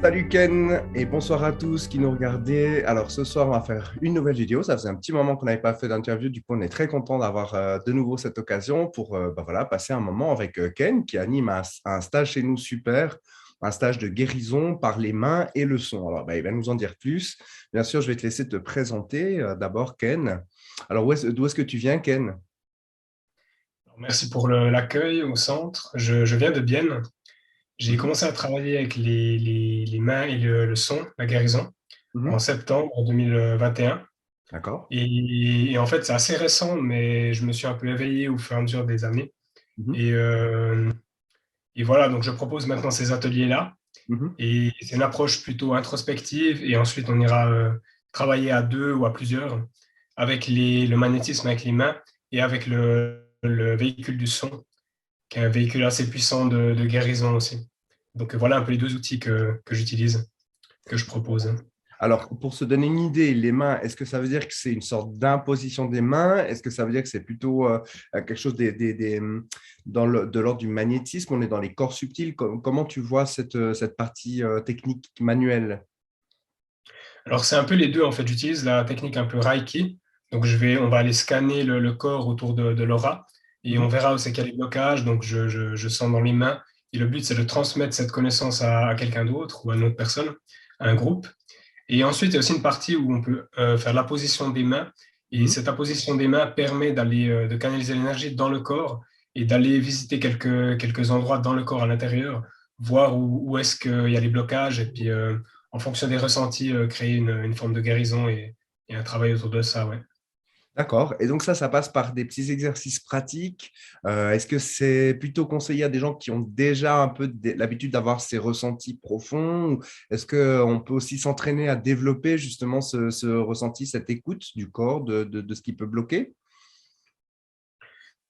Salut Ken et bonsoir à tous qui nous regardaient. Alors ce soir, on va faire une nouvelle vidéo. Ça faisait un petit moment qu'on n'avait pas fait d'interview. Du coup, on est très content d'avoir de nouveau cette occasion pour voilà, passer un moment avec Ken qui anime un stage chez nous super, un stage de guérison par les mains et le son. Alors, il va nous en dire plus. Bien sûr, je vais te laisser te présenter. D'abord, Ken. Alors, d'où est-ce que tu viens, Ken? Merci pour l'accueil au centre. Je viens de Bienne. J'ai Mhm, commencé à travailler avec les mains et le son, la guérison, en mhm. septembre 2021. D'accord. Et en fait, c'est assez récent, mais je me suis un peu éveillé au fur et à mesure des années. Mhm, Et, euh, et voilà, donc je propose maintenant ces ateliers-là. mhm. Et c'est une approche plutôt introspective. Et ensuite, on ira travailler à deux ou à plusieurs avec le magnétisme avec les mains et avec le véhicule du son qui est un véhicule assez puissant de guérison aussi. Donc voilà un peu les deux outils que j'utilise, que je propose. Alors, pour se donner une idée, les mains, est-ce que ça veut dire que c'est une sorte d'imposition des mains? Est-ce que ça veut dire que c'est plutôt quelque chose de l'ordre du magnétisme? On est dans les corps subtils. Comment tu vois cette partie technique manuelle? Alors c'est un peu les deux en fait. J'utilise la technique un peu Reiki. Donc on va aller scanner le corps autour de l'aura et on Mhm, verra où c'est qu'il y a les blocages. Donc je sens dans les mains. Et le but c'est de transmettre cette connaissance à quelqu'un d'autre ou à une autre personne, à un mhm, groupe. Et ensuite, il y a aussi une partie où on peut faire l'apposition des mains. Et mhm. cette apposition des mains permet de canaliser l'énergie dans le corps et d'aller visiter quelques endroits dans le corps à l'intérieur, voir où est-ce qu'il y a les blocages. Et puis, en fonction des ressentis, créer une forme de guérison et un travail autour de ça. Ouais. D'accord. Et donc ça passe par des petits exercices pratiques. Est-ce que c'est plutôt conseillé à des gens qui ont déjà un peu l'habitude d'avoir ces ressentis profonds? Ou est-ce qu'on peut aussi s'entraîner à développer justement ce ressenti, cette écoute du corps, de ce qui peut bloquer?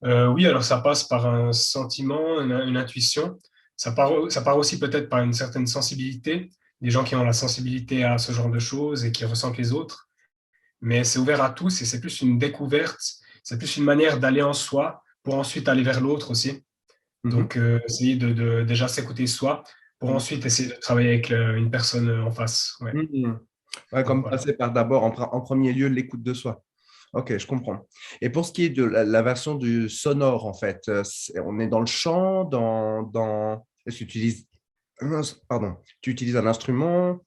Oui, alors ça passe par un sentiment, une intuition. Ça part aussi peut-être par une certaine sensibilité, des gens qui ont la sensibilité à ce genre de choses et qui ressentent les autres. Mais c'est ouvert à tous et c'est plus une découverte, c'est plus une manière d'aller en soi pour ensuite aller vers l'autre aussi. Mhm. Donc, essayer de déjà s'écouter soi pour Mhm. ensuite essayer de travailler avec une personne en face. Ouais. Mhm. Ouais, Donc, comme voilà. passer par d'abord en premier lieu l'écoute de soi. Ok, je comprends. Et pour ce qui est de la version du sonore, en fait, on est dans le chant, est-ce que tu utilises, pardon, tu utilises un instrument?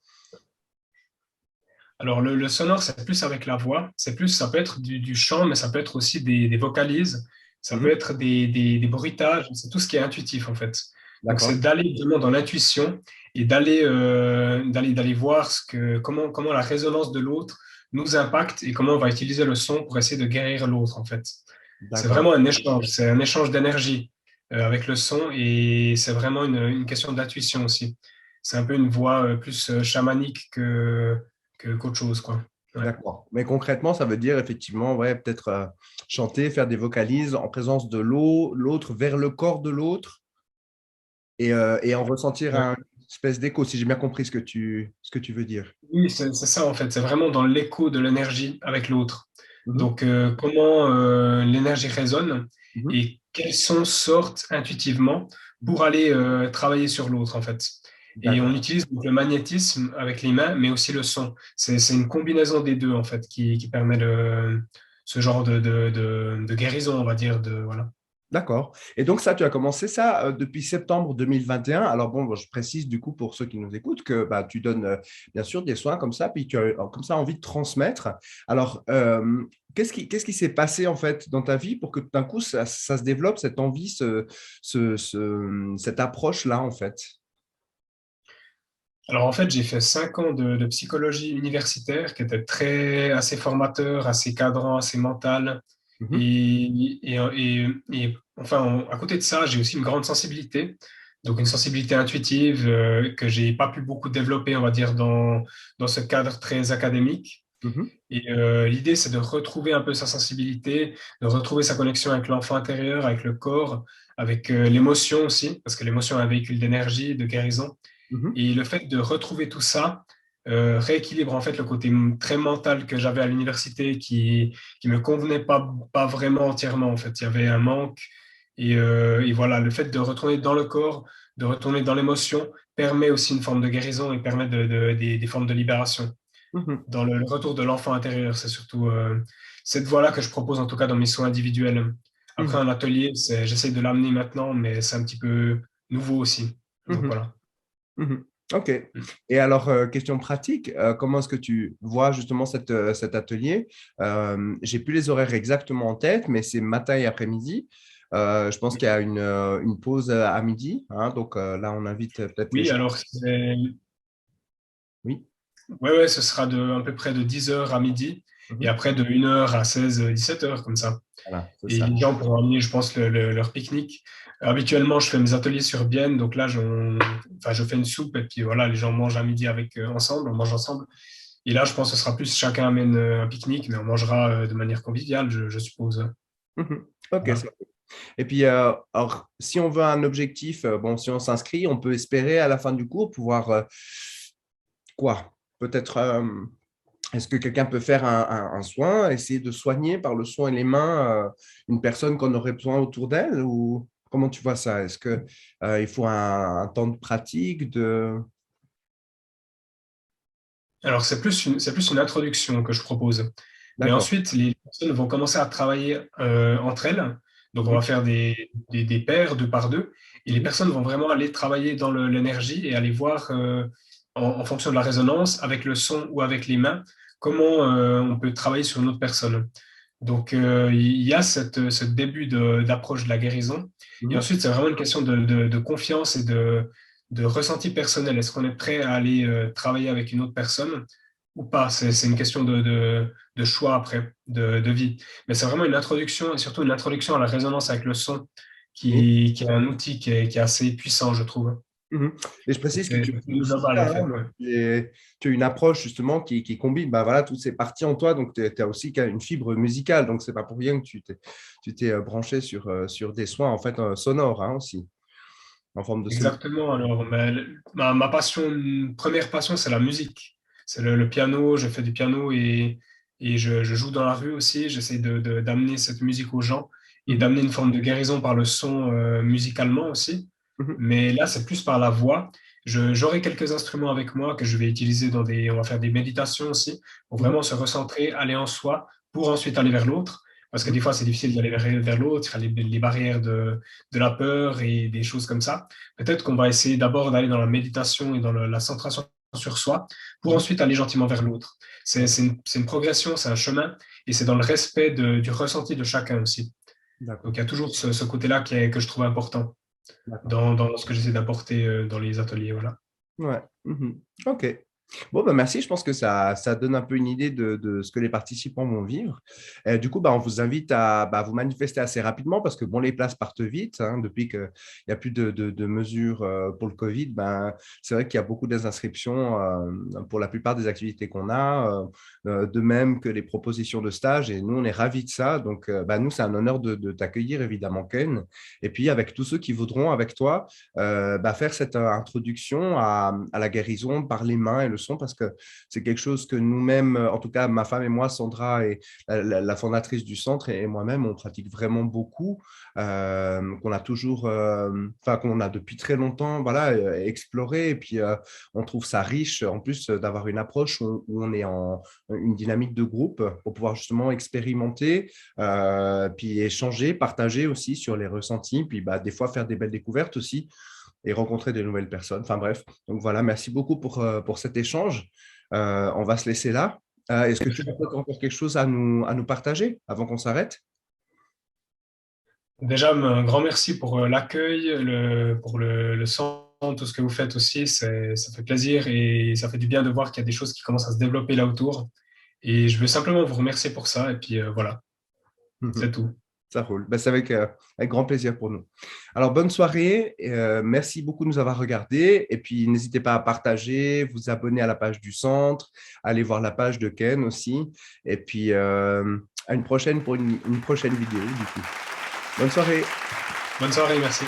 Alors, le sonore, c'est plus avec la voix. Ça peut être du chant, mais ça peut être aussi des vocalises. Ça peut Mhm. être des bruitages. C'est tout ce qui est intuitif, en fait. Donc, D'accord. c'est d'aller vraiment dans l'intuition et d'aller voir comment la résonance de l'autre nous impacte et comment on va utiliser le son pour essayer de guérir l'autre, en fait. C'est D'accord. vraiment un échange. C'est un échange d'énergie avec le son et c'est vraiment une question d'intuition aussi. C'est un peu une voix plus chamanique qu'autre chose, quoi. Ouais. D'accord. Mais concrètement, ça veut dire effectivement, ouais, peut-être chanter, faire des vocalises en présence de l'autre vers le corps de l'autre et en ressentir Ouais. un espèce d'écho, si j'ai bien compris ce que tu veux dire. Oui, c'est ça en fait. C'est vraiment dans l'écho de l'énergie avec l'autre. Mhm. Donc, comment l'énergie résonne Mhm. et quels sons sortent intuitivement Mhm. pour aller travailler sur l'autre en fait. Et on D'accord. utilise donc le magnétisme avec les mains, mais aussi le son. C'est une combinaison des deux en fait qui permet ce genre de guérison, on va dire. Voilà. D'accord. Et donc ça, tu as commencé ça depuis septembre 2021. Alors bon, je précise du coup pour ceux qui nous écoutent que bah, tu donnes bien sûr des soins comme ça, puis tu as comme ça envie de transmettre. Alors, qu'est-ce qui s'est passé en fait dans ta vie pour que d'un coup ça se développe, cette envie, cette approche-là en fait? Alors en fait, j'ai fait 5 ans de psychologie universitaire qui était assez formateur, assez cadrant, assez mental. Mhm, Et à côté de ça, j'ai aussi une grande sensibilité, donc une sensibilité intuitive que j'ai pas pu beaucoup développer, on va dire, dans ce cadre très académique. mhm. Et l'idée, c'est de retrouver un peu sa sensibilité, de retrouver sa connexion avec l'enfant intérieur, avec le corps, avec l'émotion aussi, parce que l'émotion est un véhicule d'énergie, de guérison. Mhm. Et le fait de retrouver tout ça rééquilibre en fait le côté très mental que j'avais à l'université qui me convenait pas vraiment entièrement en fait. Il y avait un manque Et voilà, le fait de retourner dans le corps, de retourner dans l'émotion, permet aussi une forme de guérison et permet des formes de libération. Mhm, Dans le retour de l'enfant intérieur, c'est surtout cette voie-là que je propose en tout cas dans mes soins individuels. Après, mhm, un atelier, j'essaie de l'amener maintenant, mais c'est un petit peu nouveau aussi. Donc mhm, voilà. mhm. OK. Mm. Et alors, question pratique, comment est-ce que tu vois justement cet atelier? J'ai plus les horaires exactement en tête, mais c'est matin et après-midi. Je pense qu'il y a une pause à midi, hein, donc là, on invite peut-être les Oui, gens. alors Oui. ouais, ce sera à peu près de 10 heures à midi et Mhm. après de 1 heure à 17 heures comme ça. Voilà, c'est Et ça. les gens pourront amener, je pense, leur pique-nique. Habituellement, je fais mes ateliers sur Bienne, donc là, enfin, je fais une soupe et puis voilà, les gens mangent à midi ensemble, on mange ensemble. Et là, je pense que ce sera plus chacun amène un pique-nique, mais on mangera de manière conviviale, je suppose. Mhm. OK, Voilà. ça. Et puis, alors, si on veut un objectif, bon, si on s'inscrit, on peut espérer à la fin du cours pouvoir quoi? Peut-être, est-ce que quelqu'un peut faire un soin, essayer de soigner par le soin et les mains une personne qu'on aurait besoin autour d'elle ou comment tu vois ça? Est-ce que il faut un temps de pratique de... Alors, c'est plus une introduction que je propose. Mais D'accord. ensuite, les personnes vont commencer à travailler entre elles. Donc, on Mhm, va faire des paires, deux par deux. Et les mhm, personnes vont vraiment aller travailler dans l'énergie et aller voir, en fonction de la résonance, avec le son ou avec les mains, comment on peut travailler sur une autre personne. Donc, il y a ce début d'approche de la guérison. Et mhm, ensuite, c'est vraiment une question de confiance et de ressenti personnel. Est-ce qu'on est prêt à aller travailler avec une autre personne ou pas? C'est une question de choix après, de vie. Mais c'est vraiment une introduction et surtout une introduction à la résonance avec le son oui. qui est un outil qui est assez puissant, je trouve. Mhm. Et je précise que C'est tu es plus global, musicien, en fait. hein, donc Ouais. tu as une approche justement qui combine bah, voilà, toutes ces parties en toi, donc tu as aussi une fibre musicale, donc c'est pas pour rien que tu t'es branché sur des soins en fait sonores hein, aussi, en forme de solution. Exactement. Alors, ma passion, première passion, c'est la musique. C'est le piano. Je fais du piano et je joue dans la rue aussi. J'essaie d'amener cette musique aux gens et Mhm. d'amener une forme de guérison par le son musicalement aussi. Mhm. Mais là, c'est plus par la voix. J'aurai quelques instruments avec moi que je vais utiliser on va faire des méditations aussi pour Mhm. vraiment se recentrer, aller en soi pour ensuite aller vers l'autre. Parce que des fois, c'est difficile d'aller vers l'autre. Il y a les barrières de la peur et des choses comme ça. Peut-être qu'on va essayer d'abord d'aller dans la méditation et dans la centration sur soi pour Mhm. ensuite aller gentiment vers l'autre. C'est une progression, c'est un chemin et c'est dans le respect du ressenti de chacun aussi. Donc D'accord, il y a toujours ce côté-là que je trouve important d'accord. dans ce que j'essaie d'apporter dans les ateliers. Voilà. Ouais. Mhm. OK. Bon, bah, merci. Je pense que ça donne un peu une idée de ce que les participants vont vivre. Du coup, bah, on vous invite à bah, vous manifester assez rapidement parce que bon, les places partent vite. Hein, depuis qu'il n'y a plus de mesures pour le Covid, ben, c'est vrai qu'il y a beaucoup d'inscriptions pour la plupart des activités qu'on a, de même que les propositions de stage. Et nous, on est ravis de ça. Donc, bah, nous, c'est un honneur de t'accueillir, évidemment, Ken. Et puis, avec tous ceux qui voudront, avec toi, bah, faire cette introduction à la guérison par les mains et le son, parce que c'est quelque chose que nous-mêmes, en tout cas ma femme et moi, Sandra, et la fondatrice du centre, et moi-même, on pratique vraiment beaucoup, qu'on a toujours, enfin qu'on a depuis très longtemps, voilà, exploré, et puis on trouve ça riche, en plus d'avoir une approche où on est en une dynamique de groupe pour pouvoir justement expérimenter, puis échanger, partager aussi sur les ressentis, puis bah, des fois faire des belles découvertes aussi et rencontrer de nouvelles personnes. Enfin bref, donc voilà, merci beaucoup pour cet échange. On va se laisser là. Est-ce que tu as peut-être encore quelque chose à nous partager avant qu'on s'arrête? Déjà, un grand merci pour l'accueil, pour le sang, tout ce que vous faites aussi. Ça fait plaisir et ça fait du bien de voir qu'il y a des choses qui commencent à se développer là autour. Et je veux simplement vous remercier pour ça. Et puis voilà, c'est tout. Ça roule. Ben, c'est avec grand plaisir pour nous. Alors, bonne soirée. Merci beaucoup de nous avoir regardés. Et puis, n'hésitez pas à partager, vous abonner à la page du centre, aller voir la page de Ken aussi. Et puis, à une prochaine pour une prochaine vidéo, du coup. Bonne soirée. Bonne soirée, merci.